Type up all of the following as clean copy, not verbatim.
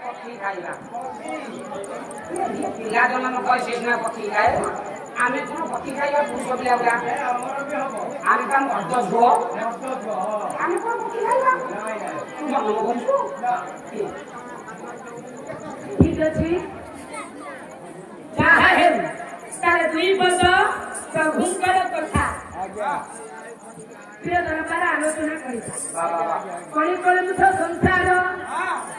ପଠେଇ କହିବେ ପିଲା ଜନ୍ମ କରି ସେଦିନ ପକ୍ଷୀ ଖାଏ ଆମେ କଣ ପକ୍ଷୀ ଖାଇବା ପୁରୁଷ ପିଲା ଗୁଡା ଆମେ କଣ ମର୍ଦ୍ଦ ଝୁଅ ଆମେ କଣ ପକ୍ଷୀ ଖାଇବା ତୁ ଜନ୍ମ କରିଛୁ ଠିକ ଅଛି ଯାହା ହେଉ ତାର 2 ପଦ ପ୍ରଭୁଙ୍କର କଥା ପ୍ରିୟ ଦରକାର ଆଲୋଚନା କରିବା କଳିକଳୁଷ ସଂସାର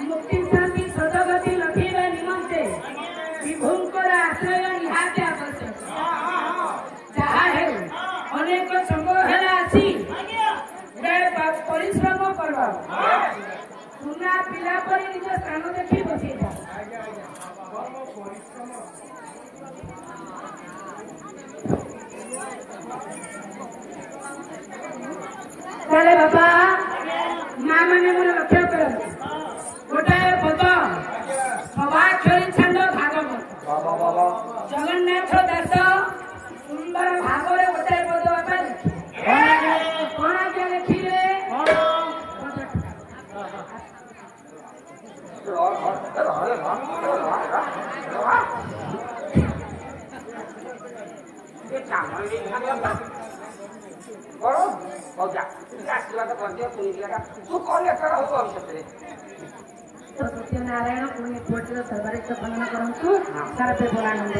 ମୁକ୍ତି ଶାନ୍ତି ସଦଗତି ଲଭିବା ନିମନ୍ତେ ବିଭୁଙ୍କର ଆଶ୍ରୟ ନିହାତି ଆବଶ୍ୟକ ଯାହା ହେଉ ଅନେକ ସମୟ ହେଲା ଆସି ପରିଶ୍ରମ କର ସୁନା ପିଲା ପରି ନିଜ ସ୍ଥାନ ଦେଖି ବସିଥା ତାହେଲେ ବାପା ମା ମାନେ ମୋର ଲକ୍ଷ୍ୟ କରନ୍ତୁ ଗୋଟାଏ ପଦ ସବାକ୍ଷରୀ ଛାଣ୍ଡ ଭାଗବତ ଜଗନ୍ନାଥ ଦାସ ସୁନ୍ଦର ଭାବରେ ଗୋଟାଏ ପଦ ବାପା କଣ ଆଜ୍ଞା ଲେଖିଲେ ସତ୍ୟନାରାୟଣ ପୁଣି କୋଟିର ସର୍ବାରିତ ଖନନ କରନ୍ତୁ ସାରା ବେବଳାନନ୍ଦ